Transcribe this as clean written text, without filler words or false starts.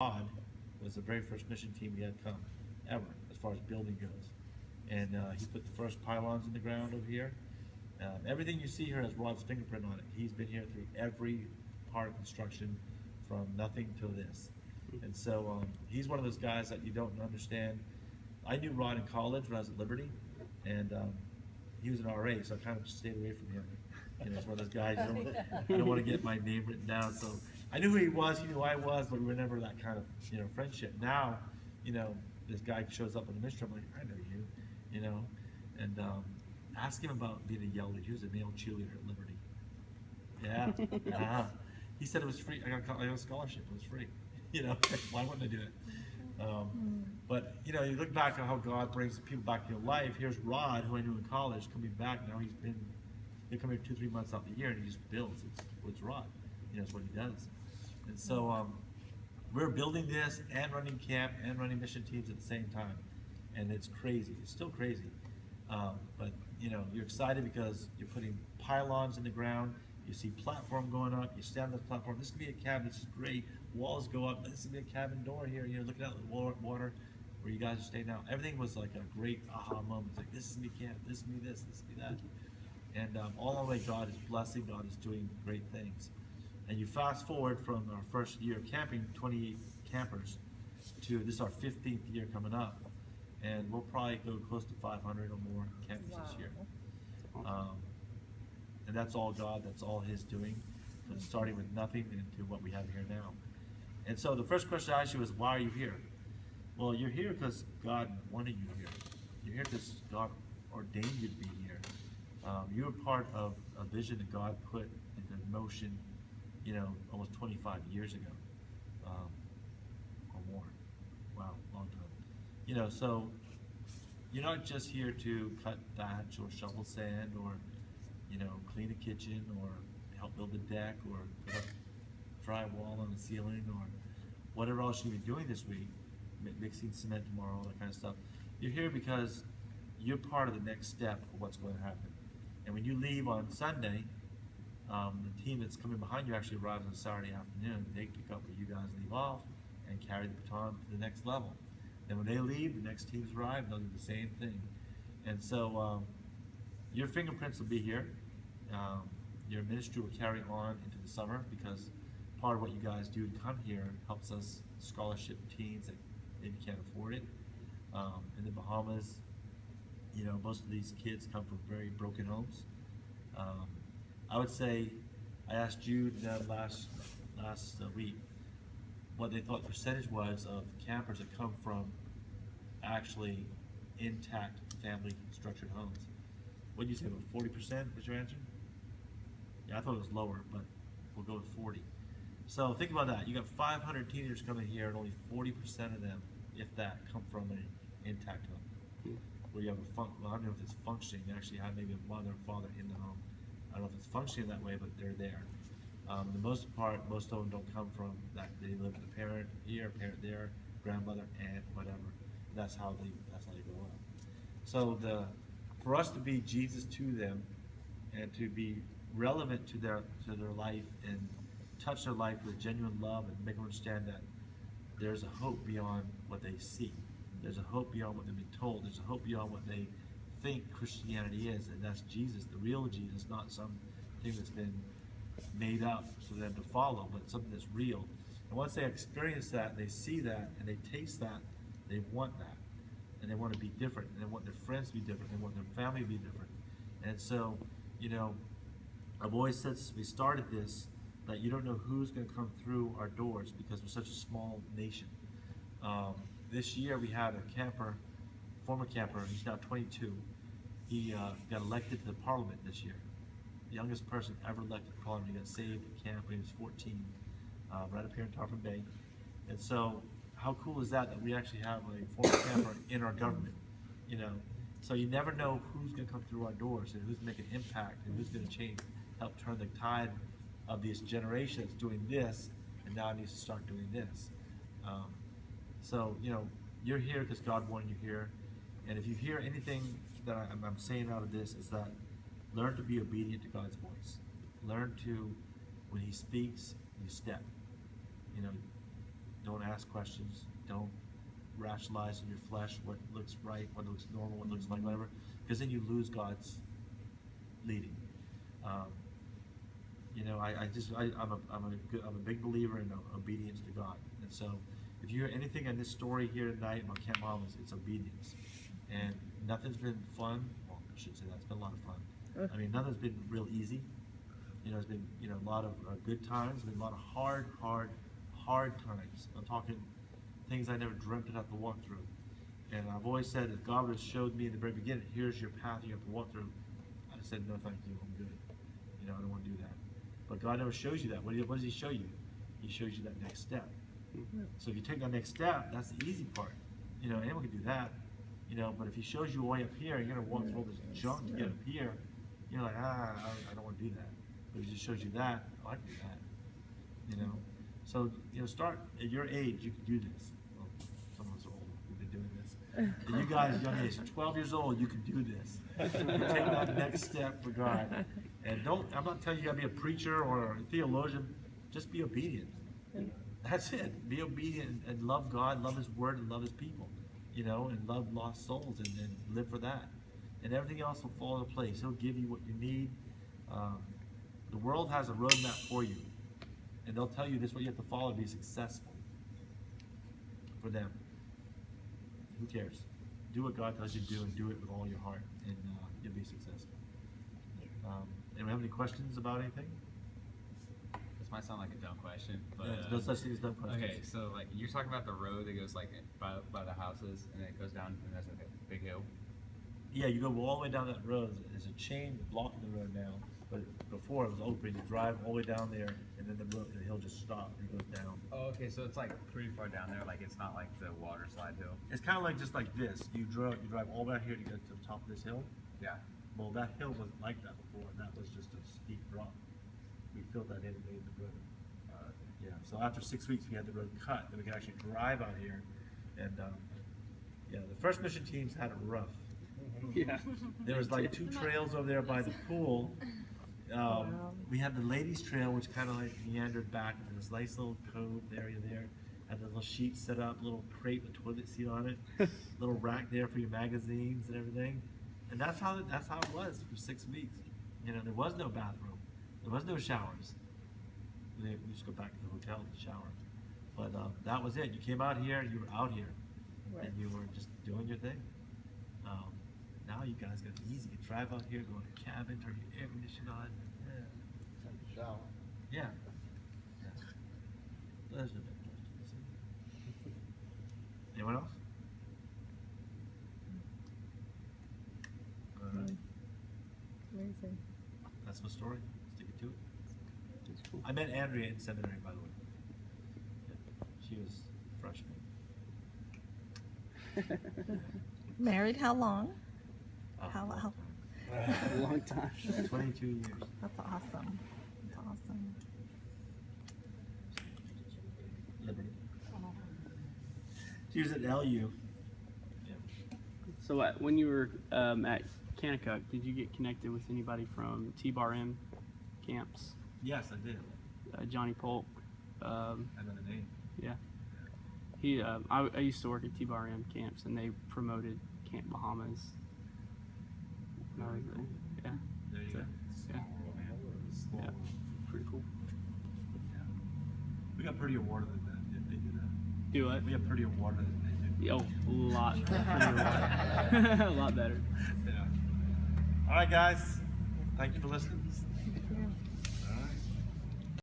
Rod was the very first mission team we had come ever, as far as building goes. And he put the first pylons in the ground over here. Everything you see here has Rod's fingerprint on it. He's been here through every part of construction from nothing to this. And so he's one of those guys that you don't understand. I knew Rod in college when I was at Liberty, and he was an RA, so I kind of stayed away from him. You know, it's one of those guys, I don't want to get my name written down. So I knew who he was, he knew who I was, but we were never that kind of, friendship. Now, this guy shows up in the mission, I'm like, I know you, and ask him about being a yell leader. He was a male cheerleader at Liberty. Yeah, he said it was free. I got a scholarship, it was free. Why wouldn't I do it? But you look back at how God brings people back to your life. Here's Rod, who I knew in college, coming back. Now he'll come here 2-3 months out the year, and he just builds. It's Rod. It's what he does. And so we're building this and running camp and running mission teams at the same time, and it's crazy. It's still crazy, but you're excited because you're putting pylons in the ground. You see platform going up. You stand on the platform. This could be a cabin. This is great. Walls go up. This could be a cabin door here. Looking out the water where you guys are staying now. Everything was like a great aha moment. It's like, this is gonna be camp. This is gonna be this. This is gonna be that. And all the way, God is blessing. God is doing great things. And you fast forward from our first year camping, 28 campers, to this is our 15th year coming up, and we'll probably go close to 500 or more campers this year. And that's all God, that's all His doing, from starting with nothing into what we have here now. And so the first question I asked you was, why are you here? Well, you're here because God wanted you here. You're here because God ordained you to be here. You were part of a vision that God put into motion, almost 25 years ago, or more. Wow, long time. So you're not just here to cut thatch or shovel sand or clean a kitchen or help build a deck or put up drywall on the ceiling or whatever else you'll be doing this week, mixing cement tomorrow, that kind of stuff. You're here because you're part of the next step of what's going to happen. And when you leave on Sunday, the team that's coming behind you actually arrives on Saturday afternoon. They pick up where you guys leave off and carry the baton to the next level. Then when they leave, the next teams arrive, and they'll do the same thing. And so your fingerprints will be here. Your ministry will carry on into the summer because part of what you guys do to come here helps us scholarship teens that maybe can't afford it. In the Bahamas, most of these kids come from very broken homes. I would say, I asked Jude last week what they thought the percentage was of campers that come from actually intact family structured homes. What did you say, about 40% was your answer? Yeah, I thought it was lower, but we'll go with 40. So think about that. You got 500 teenagers coming here, and only 40% of them, if that, come from an intact home. Where you have I don't know if it's functioning. They actually have maybe a mother and father in the home. I don't know if it's functioning that way, but they're there. The most part, most of them don't come from that. They live with a parent here, a parent there, grandmother, aunt, whatever. That's how they grow up. So for us to be Jesus to them, and to be relevant to their life and touch their life with genuine love and make them understand that there's a hope beyond what they see. There's a hope beyond what they've been told. There's a hope beyond what they think Christianity is, and that's Jesus, the real Jesus, not something that's been made up for them to follow, but something that's real. And once they experience that, they see that, and they taste that, they want that. And they want to be different, and they want their friends to be different, they want their family to be different. And so, I've always said since we started this, that you don't know who's going to come through our doors because we're such a small nation. This year we had a former camper, he's now 22. He got elected to the parliament this year. The youngest person ever elected to parliament. He got saved at camp when he was 14, right up here in Tarpon Bay. And so how cool is that we actually have a former camper in our government, So you never know who's going to come through our doors and who's making an impact and who's going to help turn the tide of this generation that's doing this and now needs to start doing this. So, you're here because God wanted you here. And if you hear anything that I'm saying out of this, is that learn to be obedient to God's voice. Learn to, when He speaks, you step. Don't ask questions. Don't rationalize in your flesh what looks right, what looks normal, what looks like whatever, because then you lose God's leading. You know, I'm a big believer in obedience to God, and so if you hear anything in this story here tonight about Camp Bahamas, it's obedience, and nothing's been fun. Well, I should say that it's been a lot of fun. I mean, nothing's been real easy. You know, it's been, you know, a lot of good times, been a lot of hard times. I'm talking things I never dreamt I'd have to walk through. And I've always said, if God would have showed me in the very beginning, here's your path you have to walk through, I'd have said, no, thank you, I'm good. You know, I don't want to do that. But God never shows you that. What does He show you? He shows you that next step. So if you take that next step, that's the easy part. You know, anyone can do that. You know, but if He shows you a way up here, you're gonna walk through all this junk to get up here. You're like, I don't want to do that. But if He just shows you that, I can do that. You know, so you know, start at your age. You can do this. Well, some of us are older. We've been doing this. And you guys, young age, 12 years old, you can do this. You take that next step for God. And I'm not telling you gotta be a preacher or a theologian. Just be obedient. That's it. Be obedient and love God, love His Word, and love His people. You know, and love lost souls, and live for that. And everything else will fall into place. He'll give you what you need. The world has a roadmap for you, and they'll tell you this is what you have to follow to be successful. For them, who cares? Do what God tells you to do, and do it with all your heart, and you'll be successful. Anyone have any questions about anything? This might sound like a dumb question, but No such thing as dumb questions. okay, so like you're talking about the road that goes like by the houses, and then it goes down, and there's a big hill. Yeah, you go all the way down that road. There's a chain blocking the road now, but before it was open. You drive all the way down there, and then the hill just stops and goes down. Oh, okay, so it's like pretty far down there. Like it's not like the water slide hill. It's kind of like just like this. You drive all the way out here to get to the top of this hill. Yeah. Well, that hill wasn't like that before. That was just a steep drop. We filled that in and made the road. Yeah. So after 6 weeks, we had the road cut, and we could actually drive out here. And yeah, the first mission teams had it rough. Yeah. There was like 2 trails over there by the pool. We had the ladies' trail, which kind of like meandered back into this nice little cove area there. Had the little sheet set up, little crate with a toilet seat on it, little rack there for your magazines and everything. And that's how it was for 6 weeks. You know, there was no bathroom, there was no showers. We just go back to the hotel to shower. But that was it. You came out here, you were out here, and you were just doing your thing. Now you guys got it easy. You drive out here, go in a cabin, turn your air conditioning on. Take a shower. Yeah. There's no big questions. Anyone else? All right. Amazing. That's my story. Stick it to it. That's cool. I met Andrea in seminary, by the way. Yeah. She was a freshman. Married how long? How- Long how- time. A long time. 22 years. That's awesome. That's awesome. Liberty. She was at LU. Yeah. So when you were at Kanakuk, did you get connected with anybody from T-Bar-M camps? Yes, I did. Johnny Polk. I know the name. Yeah. He. I used to work at T-Bar-M camps, and they promoted Camp Bahamas. When I was there. Yeah. There you So, go. yeah. Small Yeah. world. Pretty cool. Yeah. We got pretty awarded than that if they do that. Do what? We got pretty awarded than they do. Oh, a lot. A lot better. Yeah. All right, guys. Thank you for listening. Thank you.